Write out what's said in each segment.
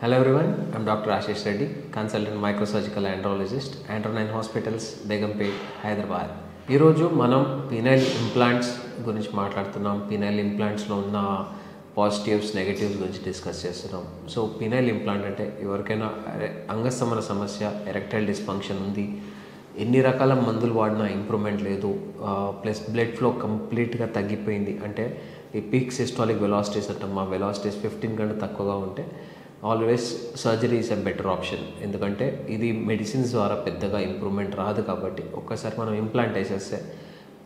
Hello everyone, I'm Dr. Ashish Reddy, consultant microsurgical andrologist, Andronine Hospitals, Begumpet, Hyderabad. ఈరోజు మనం penile implants గురించి మాట్లాడుతున్నాం. Penile ఇంప్లాంట్స్లో ఉన్న positives negatives గురించి డిస్కస్ చేస్తున్నాం. సో పినైల్ ఇంప్లాంట్ అంటే ఎవరికైనా అంగస్తమన సమస్య, ఎరెక్టైల్ డిస్ఫంక్షన్ ఉంది, ఎన్ని రకాల మందులు వాడినా ఇంప్రూవ్మెంట్ లేదు, ప్లస్ బ్లడ్ ఫ్లో కంప్లీట్గా తగ్గిపోయింది, అంటే ఈ పీక్ సిస్టాలిక్ వెలాసిటీస్ అంటాం, మా వెలాసిటీస్ 15 కంటే తక్కువగా ఉంటే always surgery is a better option. ఎందుకంటే ఇది మెడిసిన్స్ ద్వారా పెద్దగా ఇంప్రూవ్మెంట్ రాదు కాబట్టి ఒక్కసారి మనం ఇంప్లాంట్ వేసేస్తే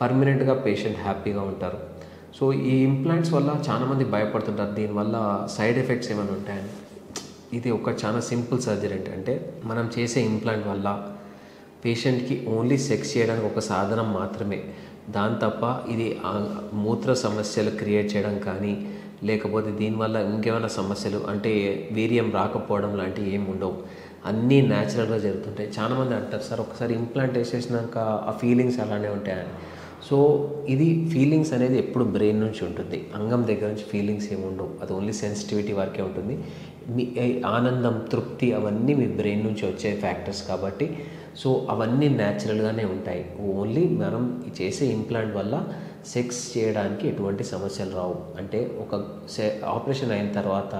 పర్మనెంట్గా పేషెంట్ హ్యాపీగా ఉంటారు. సో ఈ ఇంప్లాంట్స్ వల్ల చాలామంది భయపడుతుంటారు, దీనివల్ల సైడ్ ఎఫెక్ట్స్ ఏమైనా ఉంటాయని. ఇది ఒక చాలా సింపుల్ సర్జరీ. అంటే మనం చేసే ఇంప్లాంట్ వల్ల పేషెంట్కి ఓన్లీ సెక్స్ చేయడానికి ఒక సాధనం మాత్రమే, దాని తప్ప ఇది మూత్ర సమస్యలు క్రియేట్ చేయడం కానీ లేకపోతే దీనివల్ల ఇంకేమైనా సమస్యలు అంటే వీర్యం రాకపోవడం లాంటివి ఏమి ఉండవు. అన్నీ న్యాచురల్గా జరుగుతుంటాయి. చాలామంది అంటారు, సార్ ఒకసారి ఇంప్లాంట్ వేసేసినాక ఆ ఫీలింగ్స్ అలానే ఉంటాయని. సో ఇది ఫీలింగ్స్ అనేది ఎప్పుడు బ్రెయిన్ నుంచి ఉంటుంది, అంగం దగ్గర నుంచి ఫీలింగ్స్ ఏమి ఉండవు. అది ఓన్లీ సెన్సిటివిటీ వరకే ఉంటుంది. మీ ఆనందం, తృప్తి అవన్నీ మీ బ్రెయిన్ నుంచి వచ్చే ఫ్యాక్టర్స్ కాబట్టి సో అవన్నీ న్యాచురల్గానే ఉంటాయి. ఓన్లీ మనం చేసే ఇంప్లాంట్ వల్ల సెక్స్ చేయడానికి ఎటువంటి సమస్యలు రావు. అంటే ఒక ఆపరేషన్ అయిన తర్వాత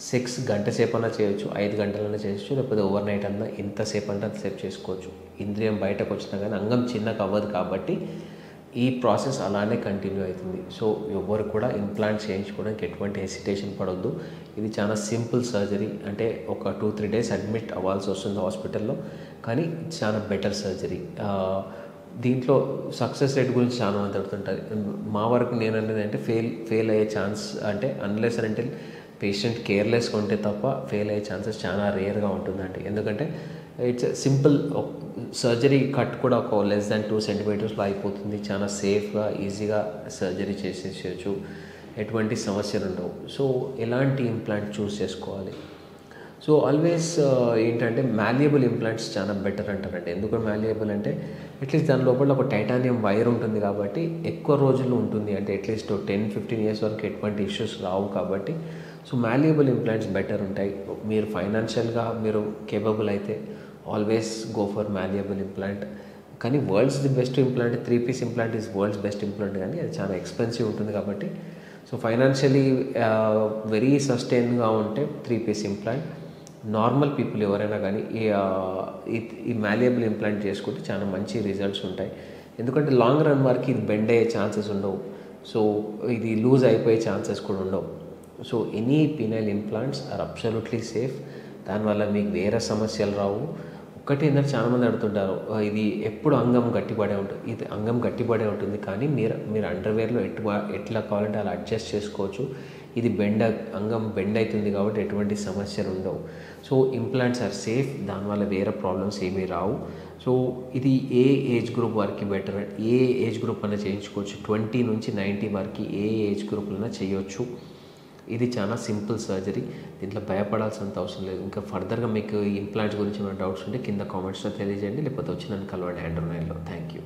సెక్స్ గంట సేపు అన్నా చేయొచ్చు, 5 గంటలన్నా చేయొచ్చు, లేకపోతే ఓవర్ నైట్ అన్నా ఎంతసేపు అంటే అంతసేపు చేసుకోవచ్చు. ఇంద్రియం బయటకు వచ్చినా కానీ అంగం చిన్నగా అవ్వదు కాబట్టి ఈ ప్రాసెస్ అలానే కంటిన్యూ అవుతుంది. సో ఎవరు కూడా ఇంప్లాంట్ చేయించుకోవడానికి ఎటువంటి హెసిటేషన్ పడొద్దు. ఇది చాలా సింపుల్ సర్జరీ. అంటే ఒక 2-3 డేస్ అడ్మిట్ అవ్వాల్సి వస్తుంది హాస్పిటల్లో, కానీ చాలా బెటర్ సర్జరీ. దీంట్లో సక్సెస్ రేట్ గురించి చాలా మంది అడుగుతుంటారు. మా వరకు నేను అనేది అంటే ఫెయిల్ అయ్యే ఛాన్స్ అంటే అన్లెస్ అంటే పేషెంట్ కేర్లెస్గా ఉంటే తప్ప ఫెయిల్ అయ్యే ఛాన్సెస్ చాలా రేర్గా ఉంటుందండి. ఎందుకంటే ఇట్స్ సింపుల్ సర్జరీ, కట్ కూడా ఒక లెస్ దాన్ 2 సెంటీమీటర్స్లో అయిపోతుంది. చాలా సేఫ్గా ఈజీగా సర్జరీ చేసేసేయచ్చు, ఎటువంటి సమస్యలు ఉండవు. సో ఎలాంటి ఇంప్లాంట్ చూస్ చేసుకోవాలి? సో ఆల్వేస్ ఏంటంటే మాల్యబుల్ ఇంప్లాంట్స్ చాలా బెటర్ అంటారండి. ఎందుకు మాల్యబుల్ అంటే అట్లీస్ట్ దాని లోపల ఒక టైటానియం వైర్ ఉంటుంది కాబట్టి ఎక్కువ రోజులు ఉంటుంది. అంటే అట్లీస్ట్ 10-15 ఇయర్స్ వరకు ఎటువంటి ఇష్యూస్ రావు కాబట్టి సో మాల్యబుల్ ఇంప్లాంట్స్ బెటర్ ఉంటాయి. మీరు ఫైనాన్షియల్గా మీరు కేపబుల్ అయితే always go for malleable implant. కానీ world's the best implant 3 piece implant is world's best implant, కానీ అది చాలా ఎక్స్పెన్సివ్ ఉంటుంది కాబట్టి సో ఫైనాన్షియలీ వెరీ సస్టైన్గా ఉంటే 3 పీస్ ఇంప్లాంట్. నార్మల్ పీపుల్ ఎవరైనా కానీ ఈ మాల్యబుల్ ఇంప్లాంట్ చేసుకుంటే చాలా మంచి రిజల్ట్స్ ఉంటాయి. ఎందుకంటే లాంగ్ రన్ వరకు ఇది బెండ్ అయ్యే ఛాన్సెస్ ఉండవు. సో ఇది లూజ్ అయిపోయే ఛాన్సెస్ కూడా ఉండవు. So any penile implants are absolutely safe. దానివల్ల మీకు వేరే సమస్యలు రావు. ఒక్కటి ఏంటంటే చాలామంది అడుగుతుంటారు, ఇది ఎప్పుడు అంగం గట్టిపడే ఉంటుంది. ఇది అంగం గట్టిపడే ఉంటుంది, కానీ మీరు అండర్వేర్లో ఎట్లా కావాలంటే అలా అడ్జస్ట్ చేసుకోవచ్చు. ఇది అంగం బెండ్ అవుతుంది కాబట్టి ఎటువంటి సమస్యలు ఉండవు. సో ఇంప్లాంట్స్ ఆర్ సేఫ్, దానివల్ల వేరే ప్రాబ్లమ్స్ ఏమీ రావు. సో ఇది ఏ ఏజ్ గ్రూప్ వరకు బెటర్, ఏ ఏజ్ గ్రూప్ అయినా చేయించుకోవచ్చు. 20 నుంచి 90 వరకు ఏ ఏజ్ గ్రూప్లైనా చేయొచ్చు. ఇది చాలా సింపుల్ సర్జరీ, దీంట్లో భయపడాల్సినంత అవసరం లేదు. ఇంకా ఫర్దర్గా మీకు ఇంప్లాంట్స్ గురించి ఏమైనా డౌట్స్ ఉంటే కింద కామెంట్స్లో తెలియజేయండి, లేకపోతే వచ్చి నన్ను కలవండి ఆండ్రోనైన్లో. Thank you.